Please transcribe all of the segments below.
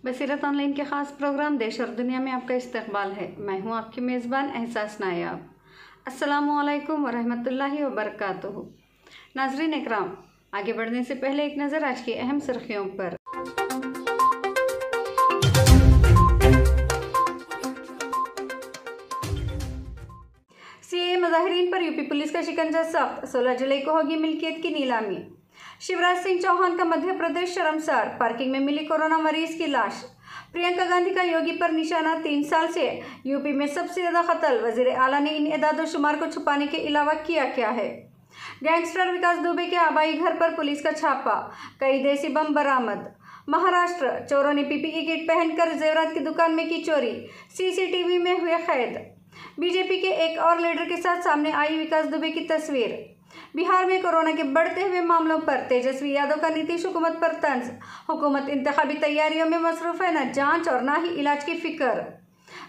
बसीरत online के ख़ास programme देश और दुनिया में आपका इस्तकबाल है। मैं हूं आपकी मेज़बान एहसास नायाब। अस्सलामु अलैकुम वरहमतुल्लाहि वबरकातुहू। नाज़रीन इकराम, आगे बढ़ने से पहले एक नज़र आज की अहम सुर्खियों पर। सीएए मुजाहिरीन पर यूपी पुलिस का शिकंजा सख्त, 16 जुलाई को होगी मिल्कियत की नीलामी। शिवराज सिंह चौहान का मध्य प्रदेश शर्मसार, पार्किंग में मिली कोरोना मरीज की लाश। प्रियंका गांधी का योगी पर निशाना, 3 साल से यूपी में सबसे ज्यादा कत्ल। वजीर आला ने इन एदाद शुमार को छुपाने के अलावा किया क्या है। गैंगस्टर विकास दुबे के आबाई घर पर पुलिस का छापा, कई देसी बम बरामद। महाराष्ट्र, चोरों ने पीपीई किट पहनकर जेवरात की दुकान में की चोरी, सीसीटीवी में हुए कैद। बीजेपी के एक और लीडर के साथ सामने आई विकास दुबे की तस्वीर। बिहार में कोरोना के बढ़ते हुए मामलों पर तेजस्वी यादव का नीतीश हुकूमत पर तंज। हुकूमत इंतखाबी तैयारियों में मसरूफ है, न जांच और न ही इलाज की फिक्र।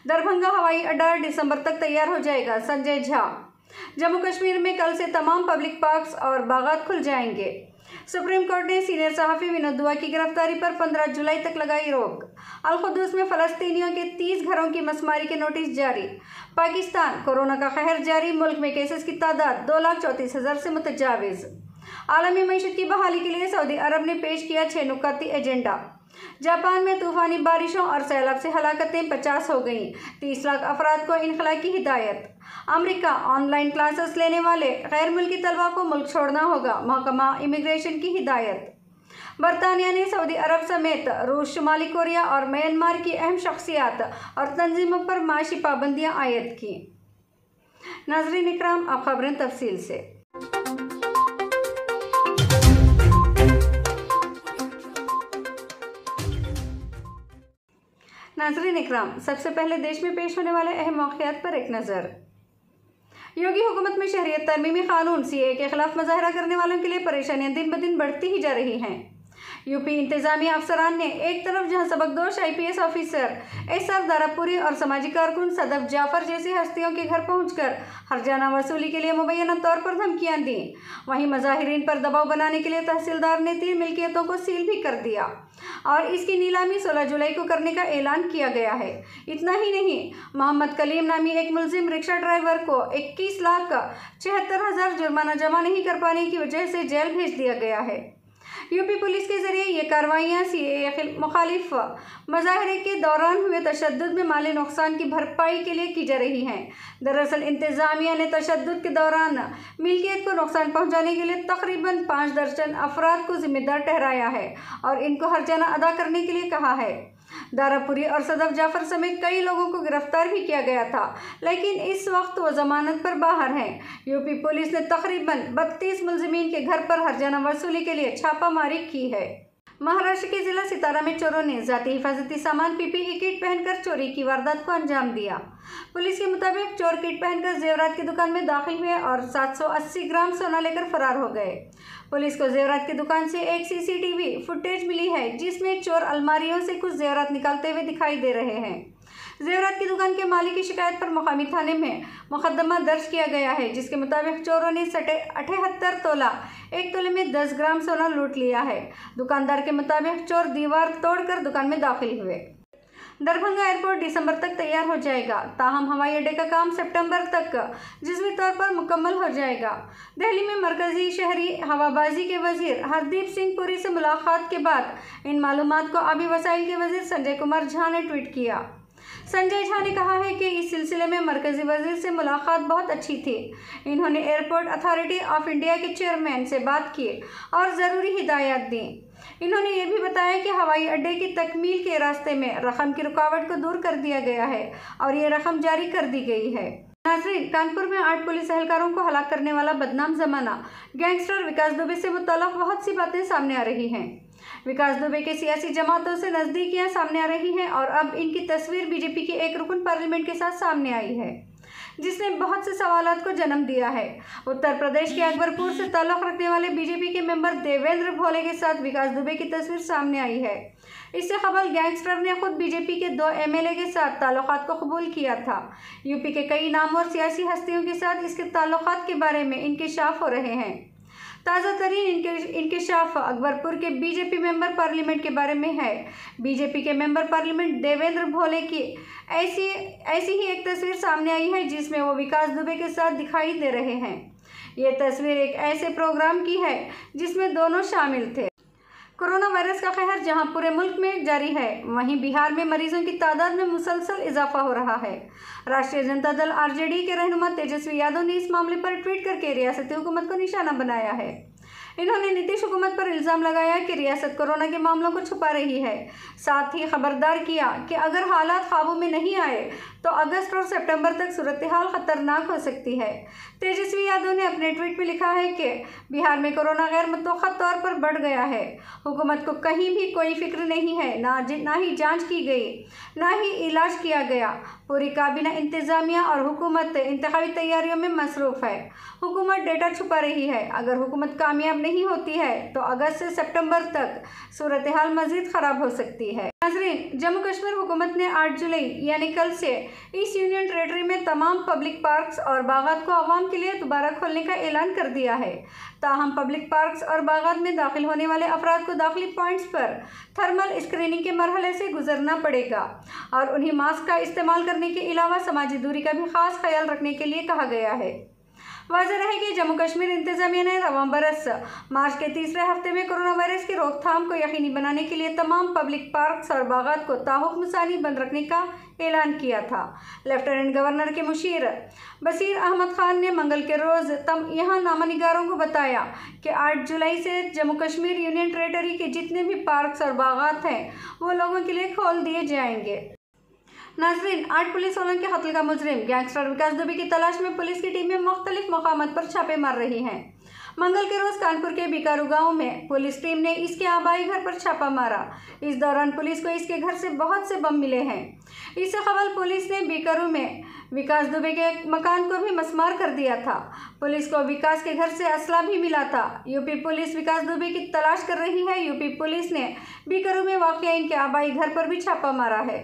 दरभंगा हवाई अड्डा दिसंबर तक तैयार हो जाएगा, संजय झा। जम्मू कश्मीर में कल से तमाम पब्लिक पार्क्स और बागात खुल जाएंगे। सुप्रीम कोर्ट ने सीनियर सहाफ़ी विनोद दुआ की गिरफ्तारी पर 15 जुलाई तक लगाई रोक। अल-कुद्दूस में फ़लस्तीनियों के 30 घरों की मसमारी के नोटिस जारी। पाकिस्तान, कोरोना का कहर जारी, मुल्क में केसेस की तादाद 2,34,000 से मुतजाविज़। आलमी मईशत की बहाली के लिए सऊदी अरब ने पेश किया 6 नुक्कती एजेंडा। जापान में तूफानी बारिशों और सैलाब से हलाकतें 50 हो गईं, 30 लाख अफराद को इनखला की हिदायत। अमेरिका, ऑनलाइन क्लासेस लेने वाले गैर मुल्की तलबा को मुल्क छोड़ना होगा, महकमा इमिग्रेशन की हिदायत। बरतानिया ने सऊदी अरब समेत रूस, शुमाली कोरिया और म्यांमार की अहम शख्सियात और तंजीमों पर माशी पाबंदियां आयद की। नाज़रीन इकराम, अब खबरें तफसील से। नाज़रीन इकराम, सबसे पहले देश में पेश होने वाले अहम वाक़यात पर एक नज़र। योगी हुकूमत में शहरियत तरमीमी कानून सीएए के खिलाफ मुजाहरा करने वालों के लिए परेशानियां दिन ब दिन बढ़ती ही जा रही हैं। यूपी इंतजामिया अफसरान ने एक तरफ जहां सबकदोश आईपीएस ऑफिसर एसआर दारापुरी और समाजी कारकुन सदफ जाफर जैसी हस्तियों के घर पहुंचकर हर्जाना वसूली के लिए मुबैना तौर पर धमकियां दी, वहीं मुजाहिरीन पर दबाव बनाने के लिए तहसीलदार ने 3 मिल्कियतों को सील भी कर दिया और इसकी नीलामी 16 जुलाई को करने का ऐलान किया गया है। इतना ही नहीं, मोहम्मद कलीम नामी एक मुलजिम रिक्शा ड्राइवर को 21,76,000 जुर्माना जमा नहीं कर पाने की वजह से जेल भेज दिया गया है। यूपी पुलिस के जरिए ये कार्रवाइयाँ सीएए मुखालिफ मुजाहरे के दौरान हुए तशद्दुद में माली नुकसान की भरपाई के लिए की जा रही हैं। दरअसल इंतजामिया ने तशद्दुद के दौरान मिल्कियत को नुकसान पहुंचाने के लिए तकरीबन 5 दर्जन अफराद को जिम्मेदार ठहराया है और इनको हर्जाना अदा करने के लिए कहा है। दारापुरी और सदफ जाफर समेत कई लोगों को गिरफ्तार भी किया गया था, लेकिन इस वक्त वो जमानत पर बाहर हैं। यूपी पुलिस ने तकरीबन 32 मुलजिमीन के घर पर हर्जाना वसूली के लिए छापामारी की है। महाराष्ट्र के जिला सितारा में चोरों ने जाती हिफाजती सामान पीपीई किट पहनकर चोरी की वारदात को अंजाम दिया। पुलिस के मुताबिक चोर किट पहनकर जेवरात की दुकान में दाखिल हुए और 780 ग्राम सोना लेकर फरार हो गए। पुलिस को जेवरात की दुकान से एक सीसीटीवी फुटेज मिली है, जिसमें चोर अलमारियों से कुछ जेवरात निकालते हुए दिखाई दे रहे हैं। जेवरात की दुकान के मालिक की शिकायत पर मुकामी थाने में मुकदमा दर्ज किया गया है, जिसके मुताबिक चोरों ने 78 तोला 1 तोले में 10 ग्राम सोना लूट लिया है। दुकानदार के मुताबिक चोर दीवार तोड़कर दुकान में दाखिल हुए। दरभंगा एयरपोर्ट दिसंबर तक तैयार हो जाएगा, ताहम हवाई अड्डे का काम सितंबर तक जिसमें तौर पर मुकम्मल हो जाएगा। दिल्ली में मरकजी शहरी हवाबाजी के वजीर हरदीप सिंह पुरी से मुलाकात के बाद इन मालूमात को आबी वसाइल के वजीर संजय कुमार झा ने ट्वीट किया। संजय झा ने कहा है कि इस सिलसिले में मरकजी वजीर से मुलाकात बहुत अच्छी थी। इन्होंने एयरपोर्ट अथॉरिटी ऑफ इंडिया के चेयरमैन से बात की और ज़रूरी हिदायत दी। इन्होंने ये भी बताया कि हवाई अड्डे की तकमील के रास्ते में रकम की रुकावट को दूर कर दिया गया है और ये रकम जारी कर दी गई है। नाज़रीन, कानपुर में 8 पुलिस एहलकारों को हलाक करने वाला बदनाम जमाना गैंगस्टर विकास दुबे से मुतल्लक बहुत सी बातें सामने आ रही हैं। विकास दुबे के सियासी जमातों से नज़दीकियां सामने आ रही हैं और अब इनकी तस्वीर बीजेपी के एक रुकन पार्लियामेंट के साथ सामने आई है, जिसने बहुत से सवालात को जन्म दिया है। उत्तर प्रदेश के अकबरपुर से ताल्लुक़ रखने वाले बीजेपी के मेंबर देवेंद्र भोले के साथ विकास दुबे की तस्वीर सामने आई है। इससे कबल गैंगस्टर ने खुद बीजेपी के 2 एमएलए के साथ ताल्लुकात को कबूल किया था। यूपी के कई नामवर सियासी हस्तियों के साथ इसके ताल्लुकात के बारे में इंकिशाफ हो रहे हैं। ताज़ा तरीन इंकशाफ अकबरपुर के बीजेपी मेंबर पार्लियामेंट के बारे में है। बीजेपी के मेंबर पार्लियामेंट देवेंद्र भोले की ऐसी ही एक तस्वीर सामने आई है जिसमें वो विकास दुबे के साथ दिखाई दे रहे हैं। ये तस्वीर एक ऐसे प्रोग्राम की है जिसमें दोनों शामिल थे। कोरोना वायरस का कहर जहां पूरे मुल्क में जारी है, वहीं बिहार में मरीजों की तादाद में मुसलसल इजाफा हो रहा है। राष्ट्रीय जनता दल आरजेडी के रहनुमा तेजस्वी यादव ने इस मामले पर ट्वीट करके रियासती हुकूमत को निशाना बनाया है। इन्होंने नीतीश हुकूमत पर इल्ज़ाम लगाया कि रियासत कोरोना के मामलों को छुपा रही है। साथ ही खबरदार किया कि अगर हालात काबू में नहीं आए तो अगस्त और सितंबर तक सूरत हाल खतरनाक हो सकती है। तेजस्वी यादव ने अपने ट्वीट में लिखा है कि बिहार में कोरोना गैर मुतवक्का तौर पर बढ़ गया है। हुकूमत को कहीं भी कोई फिक्र नहीं है, ना ही जांच की गई, ना ही इलाज किया गया। पूरी काबीना इंतजामिया और हुकूमत इंतखाबी तैयारियों में मसरूफ़ है। हुकूमत डेटा छुपा रही है। अगर हुकूमत कामयाब नहीं होती है तो अगस्त से सितंबर तक सूरत हाल मज़ीद ख़राब हो सकती है। नाज़रीन, जम्मू कश्मीर हुकूमत ने 8 जुलाई यानी कल से ईस्ट यूनियन टेरेटरी में तमाम पब्लिक पार्क्स और बागात को आवाम के लिए दोबारा खोलने का ऐलान कर दिया है। ताहम पब्लिक पार्क्स और बागात में दाखिल होने वाले अफराद को दाखिली पॉइंट्स पर थर्मल स्क्रीनिंग के मरहले से गुजरना पड़ेगा और उन्हें मास्क का इस्तेमाल करने के अलावा समाजी दूरी का भी खास ख्याल रखने के लिए कहा गया है। वाज़ेह रहे कि जम्मू कश्मीर इंतजामिया ने रवां बरस मार्च के तीसरे हफ्ते में कोरोना वायरस की रोकथाम को यकीनी बनाने के लिए तमाम पब्लिक पार्क्स और बागात को ताहुक्म सानी बंद रखने का ऐलान किया था। लेफ्टिनेंट गवर्नर के मुशीर बसीर अहमद खान ने मंगल के रोज़ यहाँ नामानिगारों को बताया कि 8 जुलाई से जम्मू कश्मीर यूनियन टेरेटरी के जितने भी पार्क्स और बागात हैं वो लोगों के लिए खोल दिए जाएंगे। नाज़रीन, 8 पुलिस वालों के कत्ल का मुजरिम गैंगस्टर विकास दुबे की तलाश में पुलिस की टीमें मुख्तलिफ मकामात पर छापे मार रही हैं। मंगल के रोज़ कानपुर के बीकारू गांव में पुलिस टीम ने इसके आबाई घर पर छापा मारा। इस दौरान पुलिस को इसके घर से बहुत से बम मिले हैं। इससे कबल पुलिस ने बीकारू में विकास दुबे के मकान को भी मसमार कर दिया था। पुलिस को विकास के घर से असला भी मिला था। यूपी पुलिस विकास दुबे की तलाश कर रही है। यूपी पुलिस ने बीकारू में वाक़या इनके आबाई घर पर भी छापा मारा है।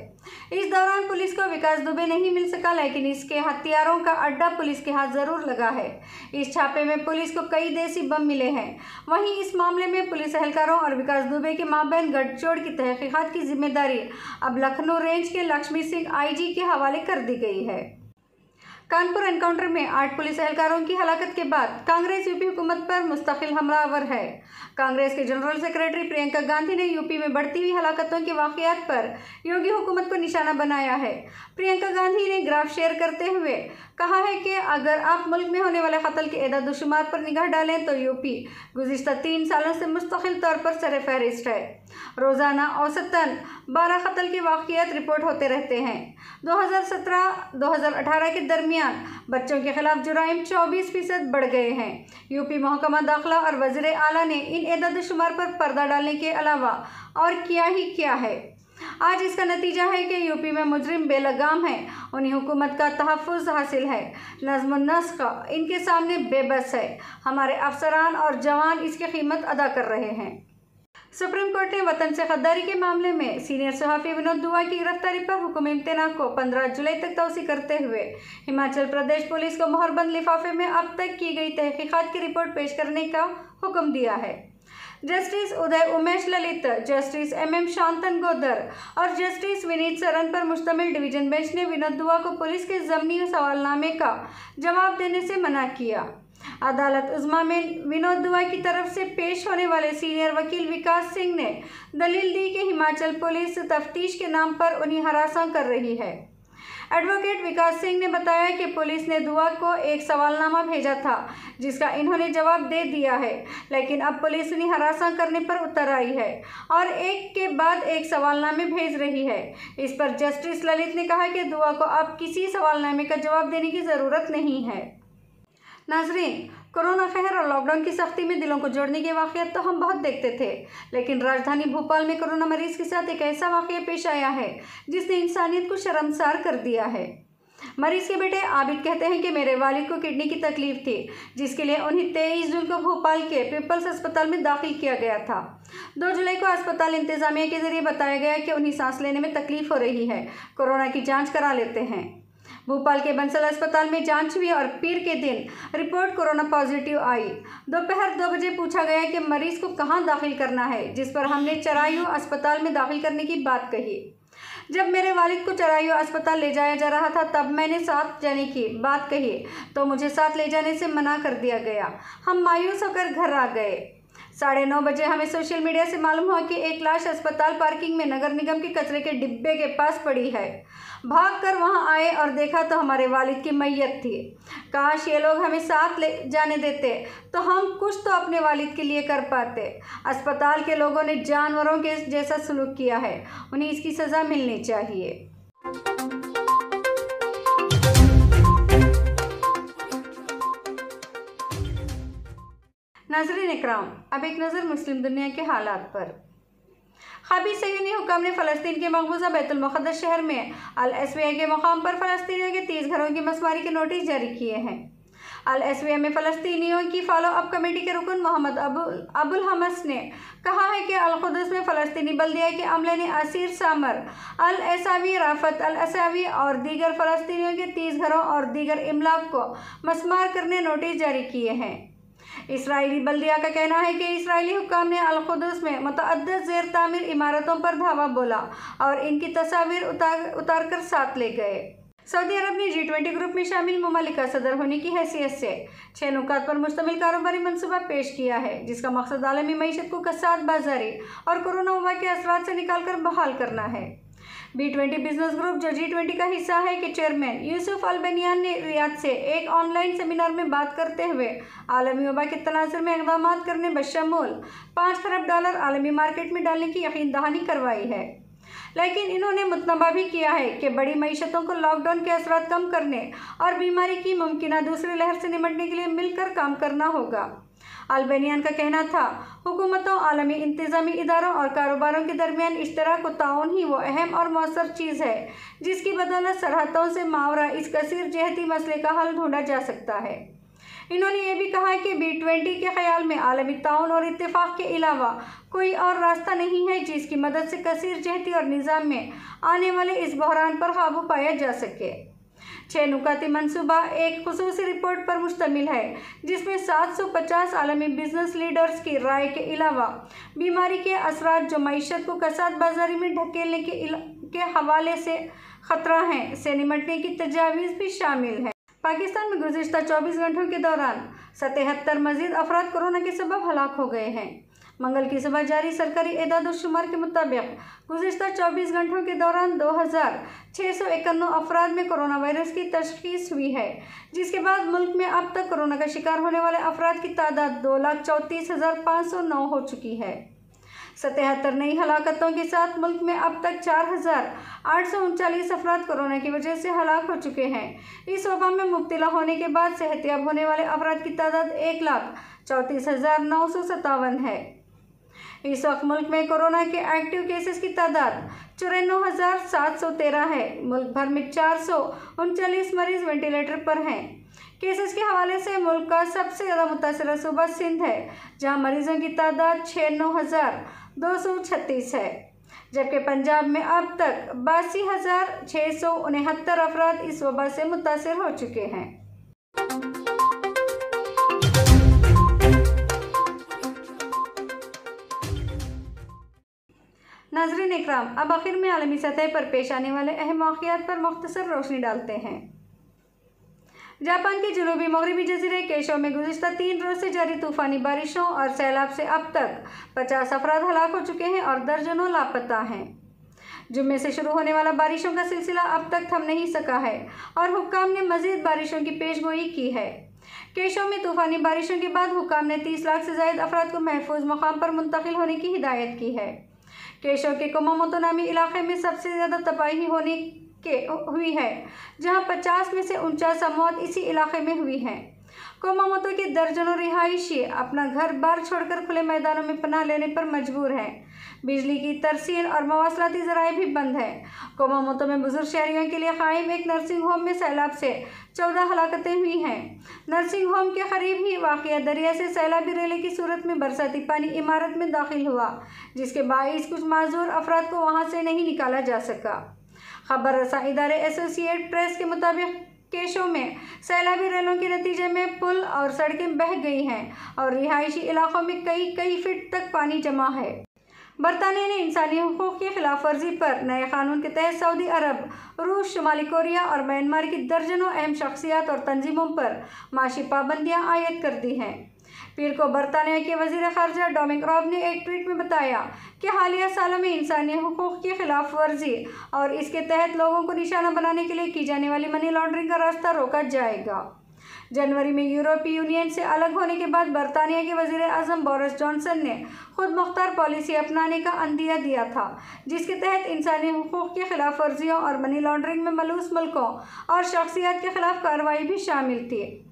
इस दौरान पुलिस को विकास दुबे नहीं मिल सका, लेकिन इसके हथियारों का अड्डा पुलिस के हाथ ज़रूर लगा है। इस छापे में पुलिस को कई देसी बम मिले हैं। वहीं इस मामले में पुलिस एहलकारों और विकास दुबे के माबैन गठजोड़ की तहकीकात की जिम्मेदारी अब लखनऊ रेंज के लक्ष्मी सिंह आईजी के हवाले कर दी गई है। कानपुर एनकाउंटर में 8 पुलिस एहलकारों की हलाकत के बाद कांग्रेस यूपी हुकूमत पर मुस्तकिल हमलावर है। कांग्रेस के जनरल सेक्रेटरी प्रियंका गांधी ने यूपी में बढ़ती हुई हलाकतों के वाक़यात पर योगी हुकूमत को निशाना बनाया है। प्रियंका गांधी ने ग्राफ शेयर करते हुए कहा है कि अगर आप मुल्क में होने वाले कत्ल के एदाद-ओ-शुमार पर निगाह डालें तो यूपी गुज़िश्ता 3 सालों से मुस्तकिल तौर पर सर-ए-फ़हरिस्त है। रोज़ाना औसतन 12 कत्ल के वाक़यात रिपोर्ट होते रहते हैं। 2017-2018 के दरमियान बच्चों के खिलाफ जुराइम 24% बढ़ गए हैं। यूपी महकमा दाखिला और वज़ीर आला ने इन एदाद-ओ-शुमार पर पर्दा डालने के अलावा और क्या ही क्या है। आज इसका नतीजा है कि यूपी में मुजरिम बेलगाम हैं, उन्हें हुकूमत का तहफ़्फ़ुज़ हासिल है। नज़्म-ओ-नस्क़ इनके सामने बेबस है। हमारे अफसरान और जवान इसकी कीमत अदा कर रहे हैं। सुप्रीम कोर्ट ने वतन से गद्दारी के मामले में सीनियर सहाफ़ी विनोद दुआ की गिरफ्तारी पर हुक्म इम्तना को 15 जुलाई तक तौसी करते हुए हिमाचल प्रदेश पुलिस को मोहरबंद लिफाफे में अब तक की गई तहकीकात की रिपोर्ट पेश करने का हुक्म दिया है। Justice Uday Umesh Lalit, justice MM शांतनगोदर और जस्टिस विनीत सरन पर मुश्तमिल डिवीज़न बेंच ने विनोद दुआ को पुलिस के ज़मनी सवालनामे का जवाब देने से मना किया। अदालत उज़्मा में विनोद दुआ की तरफ से पेश होने वाले सीनियर वकील विकास सिंह ने दलील दी कि हिमाचल पुलिस तफ्तीश के नाम पर उन्हें हरासा कर रही है। एडवोकेट विकास सिंह ने बताया कि पुलिस ने दुआ को एक सवालनामा भेजा था जिसका इन्होंने जवाब दे दिया है, लेकिन अब पुलिस उन्हें हरासा करने पर उतर आई है और एक के बाद एक सवालनामे भेज रही है। इस पर जस्टिस ललित ने कहा कि दुआ को अब किसी सवालनामे का जवाब देने की ज़रूरत नहीं है। नाज़रीन, कोरोना कहर और लॉकडाउन की सख्ती में दिलों को जोड़ने के वाक़यात तो हम बहुत देखते थे, लेकिन राजधानी भोपाल में कोरोना मरीज़ के साथ एक ऐसा वाक़या पेश आया है जिसने इंसानियत को शर्मसार कर दिया है। मरीज़ के बेटे आबिद कहते हैं कि मेरे वालिद को किडनी की तकलीफ़ थी, जिसके लिए उन्हें 23 जून को भोपाल के पीपल्स अस्पताल में दाखिल किया गया था। 2 जुलाई को अस्पताल इंतज़ामिया के ज़रिए बताया गया कि उन्हें सांस लेने में तकलीफ़ हो रही है, कोरोना की जाँच करा लेते हैं। भोपाल के बंसल अस्पताल में जांच हुई और पीर के दिन रिपोर्ट कोरोना पॉजिटिव आई। दोपहर 2 बजे पूछा गया कि मरीज को कहां दाखिल करना है, जिस पर हमने चराइयों अस्पताल में दाखिल करने की बात कही। जब मेरे वालिद को चराइयों अस्पताल ले जाया जा रहा था तब मैंने साथ जाने की बात कही तो मुझे साथ ले जाने से मना कर दिया गया। हम मायूस होकर घर आ गए। 9:30 बजे हमें सोशल मीडिया से मालूम हुआ कि एक लाश अस्पताल पार्किंग में नगर निगम के कचरे के डिब्बे के पास पड़ी है। भागकर वहां आए और देखा तो हमारे वालिद की मैयत थी। काश ये लोग हमें साथ ले जाने देते तो हम कुछ तो अपने वालिद के लिए कर पाते। अस्पताल के लोगों ने जानवरों के जैसा सलूक किया है, उन्हें इसकी सज़ा मिलनी चाहिए। नाज़रीन इकराम, अब एक नज़र मुस्लिम दुनिया के हालात पर। ख़ाबी सयूनी हुक्म ने फ़लस्तीन के मकबूजा बैतुल मुक़द्दस शहर में अल-अस्विया के मुक़ाम पर फ़लस्तीनियों के 30 घरों की मसमारी के नोटिस जारी किए हैं। अल-अस्विया में फ़लस्तीनियों की फॉलो अप कमेटी के रुकन मोहम्मद अबुल हमस ने कहा है कि अल-कुद्स में फ़लस्तीनी बल्दिया के अमले ने असीर सामर अल-एसावी, राफत अल-असावी और दीगर फ़लस्तीनियों के 30 घरों और दीगर इमलाक को मसमार करने नोटिस जारी किए हैं। इसराइली बल्दिया का कहना है कि इसराइली हुक्काम ने अल-कुद्स में मुतअद्दिद ज़ेर तामीर इमारतों पर धावा बोला और इनकी तस्वीर उतार कर साथ ले गए। सऊदी अरब ने G20 ग्रुप में शामिल मुमालिक का सदर होने की हैसियत से 6 नुकात पर मुश्तमिल कारोबारी मनसूबा पेश किया है, जिसका मकसद आलमी मईशत को कसाद बाजारी और कोरोना वबा के असरात से निकाल कर बहाल करना है। B20 बिजनेस ग्रुप, जो G20 का हिस्सा है, के चेयरमैन यूसुफ अल-बनियान ने रियाद से एक ऑनलाइन सेमिनार में बात करते हुए आलमी वबा के तनाज़ुर में इक़दाम करने बशमूल $5 खरब आलमी मार्केट में डालने की यकीन दहानी करवाई है। लेकिन इन्होंने मुतनबा भी किया है कि बड़ी मईशतों को लॉकडाउन के असरात कम करने और बीमारी की मुमकिना दूसरी लहर से निपटने के लिए मिलकर काम करना होगा। अल-बनियान का कहना था, हुकूमतों, आलमी इंतज़ामी इदारों और कारोबारों के दरमियान इश्तराक व ताउन ही वो अहम और मौसर चीज़ है जिसकी बदौलत सरहदों से मावरा इस कसीर जहती मसले का हल ढूंढा जा सकता है। इन्होंने ये भी कहा कि B20 के ख्याल में आलमी ताउन और इत्तेफाक के अलावा कोई और रास्ता नहीं है जिसकी मदद से कसीर जहती और निज़ाम में आने वाले इस बहरान पर काबू पाया जा सके। 6 नुकाती मनसूबा एक खुसूसी रिपोर्ट पर मुश्तमिल है जिसमें 750 आलमी बिजनेस लीडर्स की राय के अलावा बीमारी के असरात जो मईशत को कसाद बाजारी में ढकेलने के हवाले से ख़तरा हैं से निमटने की तजावीज़ भी शामिल है। पाकिस्तान में गुज़िश्ता 24 घंटों के दौरान 77 मज़ीद अफराद कोरोना के सबब हलाक हो गए हैं। मंगल की सुबह जारी सरकारी एदाद-ओ-शुमार के मुताबिक गुज़िश्ता 24 घंटों के दौरान 2691 अफराद में कोरोना वायरस की तशख़ीस हुई है, जिसके बाद मुल्क में अब तक कोरोना का शिकार होने वाले अफराद की तादाद 2,34,509 हो चुकी है। 77 नई हलाकतों के साथ मुल्क में अब तक 4,839 अफराद कोरोना की वजह से हलाक हो चुके हैं। इस वबा में मुब्तला होने के बाद सेहतियाब होने वाले अफराद की तादाद 1,34,957 है। इस वक्त मुल्क में कोरोना के एक्टिव केसेस की तादाद 94,713 है। मुल्क भर में 439 मरीज वेंटिलेटर पर हैं। केसेस के हवाले से मुल्क का सबसे ज़्यादा मुतासरा सूबा सिंध है, जहां मरीजों की तादाद 96,236 है, जबकि पंजाब में अब तक 82,669 अफराद इस वबा से मुतासर हो चुके हैं। नाज़रीन इकराम, अब आखिर में आलमी सतह पर पेश आने वाले अहम वाक़ियात पर मुख्तसर रोशनी डालते हैं। जापान के जनूबी मगरबी जज़ीरे केशो में गुज़िश्ता 3 रोज़ से जारी तूफ़ानी बारिशों और सैलाब से अब तक 50 अफराद हलाक हो चुके हैं और दर्जनों लापता हैं। जुम्मे से शुरू होने वाला बारिशों का सिलसिला अब तक थम नहीं सका है और हुक्काम ने मज़ीद बारिशों की पेशगोई की है। केशो में तूफ़ानी बारिशों के बाद हुक्काम ने 30 लाख से ज़ायद अफराद को महफूज मकाम पर मुंतकिल होने की हिदायत की है। केशो के कुमामोतो नामी इलाके में सबसे ज़्यादा तबाही हुई है, जहां 50 में से 49 मौत इसी इलाके में हुई हैं। कुमामोतो के दर्जनों रिहायशी अपना घर बार छोड़कर खुले मैदानों में पनाह लेने पर मजबूर हैं। बिजली की तरसील और मवासलाती ज़राए भी बंद हैं। कुमामोतो में बुजुर्ग शहरियों के लिए कायम एक नर्सिंग होम में सैलाब से 14 हलाकतें हुई हैं। नर्सिंग होम के करीब ही वाक़िया दरिया से सैलाबी रेले की सूरत में बरसाती पानी इमारत में दाखिल हुआ, जिसके बाइस कुछ माजूर अफराद को वहाँ से नहीं निकाला जा सका। खबर रसा इदारे एसोसिएट प्रेस के मुताबिक केशों में सैलाबी रेलों के नतीजे में पुल और सड़कें बह गई हैं और रिहायशी इलाकों में कई फीट तक पानी जमा है। बरतानिया ने इंसानी हुकूक की खिलाफ वर्जी पर नए कानून के तहत सऊदी अरब, रूस, शुमाली कोरिया और म्यांमार की दर्जनों अहम शख्सियात और तंजीमों पर माशी पाबंदियां आयद कर दी हैं। पीर को बरतानिया के वज़ीर ख़ारजा डोमिनिक रॉब ने एक ट्वीट में बताया कि हालिया सालों में इंसानी हुकूक की खिलाफ वर्जी और इसके तहत लोगों को निशाना बनाने के लिए की जाने वाली मनी लॉन्ड्रिंग का रास्ता रोका जाएगा। जनवरी में यूरोपीय यूनियन से अलग होने के बाद बरतानिया के वज़ीर आज़म बोरिस जॉनसन ने खुद मुख्तार पॉलिसी अपनाने का अंदिया दिया था, जिसके तहत इंसानी हुकूक की खिलाफ वर्जियों और मनी लॉन्ड्रिंग में मलूस मुल्कों और शख्सियात के खिलाफ कार्रवाई भी शामिल थी।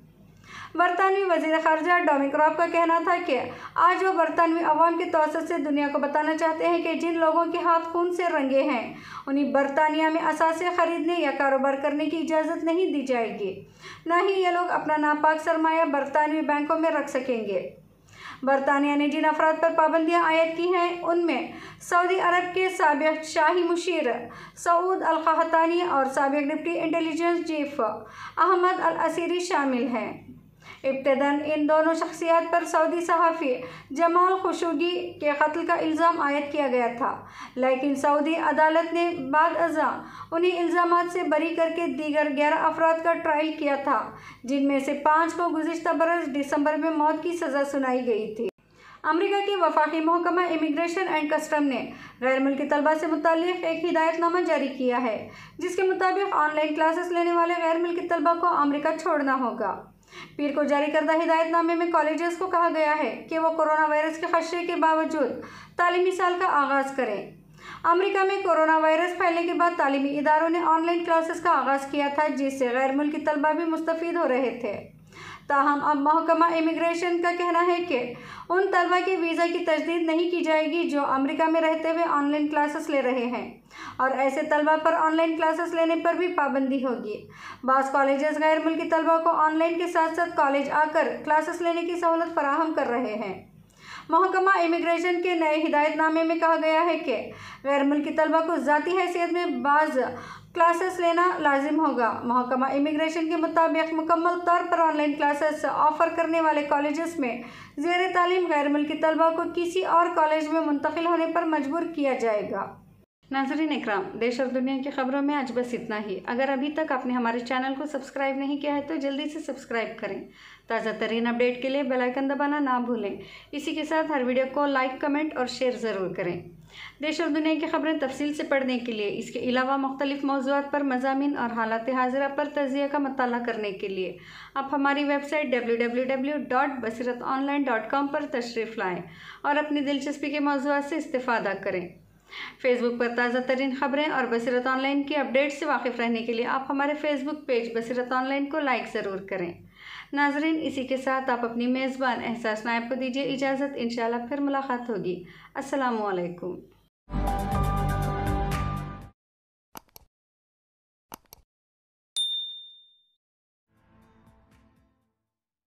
बरतानवी वज़ीर ख़ारजा डोमिनिक रॉब का कहना था कि आज वो बरतानवी अवाम के तवसत से दुनिया को बताना चाहते हैं कि जिन लोगों के हाथ खून से रंगे हैं उन्हें बरतानिया में असासे खरीदने या कारोबार करने की इजाज़त नहीं दी जाएगी, न ही ये लोग अपना नापाक सरमाया बरतानवी बैंकों में रख सकेंगे। बरतानिया ने जिन अफराद पर पाबंदियां आयद की हैं उनमें सऊदी अरब के साबिक शाही मुशीर सऊद अल क़हतानी और साबिक डिप्टी इंटेलिजेंस चीफ अहमद अल असीरी शामिल हैं। इब्तदान इन दोनों शख्सियात पर सऊदी सहाफ़ी जमाल खुशोगी के कत्ल का इल्ज़ाम आयद किया गया था, लेकिन सऊदी अदालत ने बाद अज़ा उन्हें इल्ज़ामात से बरी करके दीगर 11 अफराद का ट्रायल किया था, जिनमें से 5 को गुज़िश्ता बरस दिसंबर में मौत की सज़ा सुनाई गई थी। अमेरिका की वफाकी महकमा इमिग्रेशन एंड कस्टम ने गैर मुल्की तलबा से मुताल्लिक़ एक हिदायतनामा जारी किया है, जिसके मुताबिक ऑनलाइन क्लासेस लेने वाले गैर मुल्की तलबा को अमेरिका छोड़ना होगा। पीर को जारी करदा हिदायतनामे में कॉलेजेस को कहा गया है कि वो कोरोना वायरस के खदशे के बावजूद तालीमी साल का आगाज़ करें। अमेरिका में कोरोना वायरस फैलने के बाद तालीमी इदारों ने ऑनलाइन क्लासेस का आगाज़ किया था, जिससे गैर मुल्की तलबा भी मुस्तफ़ीद हो रहे थे। ताहम अब महकमा इमिग्रेशन का कहना है कि उन तलबा के वीज़ा की तजदीद नहीं की जाएगी जो अमेरिका में रहते हुए ऑनलाइन क्लासेस ले रहे हैं, और ऐसे तलबा पर ऑनलाइन क्लासेस लेने पर भी पाबंदी होगी। बाज़ कॉलेजेस गैर मुल्की तलबा को ऑनलाइन के साथ साथ कॉलेज आकर क्लासेस लेने की सहूलत फराहम कर रहे हैं। महकमा इमिग्रेशन के नए हिदायतनामे में कहा गया है कि गैर मुल्की तलबा को ज़ाती हैसियत में बाज़ क्लासेस लेना लाजिम होगा। महकमा इमिग्रेशन के मुताबिक मुकम्मल तौर पर ऑनलाइन क्लासेस ऑफ़र करने वाले कॉलेजेस में ज़ेर तालीम गैर मुल्की तलबा को किसी और कॉलेज में मुंतकिल होने पर मजबूर किया जाएगा। नाज़रीन इकराम, देश और दुनिया की खबरों में आज बस इतना ही। अगर अभी तक आपने हमारे चैनल को सब्सक्राइब नहीं किया है तो जल्दी से सब्सक्राइब करें। ताज़ा तरीन अपडेट के लिए बेल आइकन दबाना ना भूलें। इसी के साथ हर वीडियो को लाइक, कमेंट और शेयर ज़रूर करें। देश और दुनिया की खबरें तफसील से पढ़ने के लिए, इसके अलावा मुख्तलिफ मौज़ूआत पर मज़ामीन और हालात हाज़िरा पर तज़िया का मताला करने के लिए आप हमारी वेबसाइट www.basirat-online.com पर तशरीफ़ लाएँ और अपनी दिलचस्पी के मौज़ूआत से इस्तिफ़ादा करें। फेसबुक पर ताज़ा तरीन खबरें और बसीरत ऑनलाइन की अपडेट से वाकिफ़ रहने के लिए आप हमारे फेसबुक पेज बसीरत ऑनलाइन को लाइक ज़रूर करें। नाज़रीन, इसी के साथ आप अपनी मेज़बान एहसास नायब को दीजिए इजाज़त। इंशाअल्लाह फिर मुलाकात होगी। अस्सलामु अलैकुम।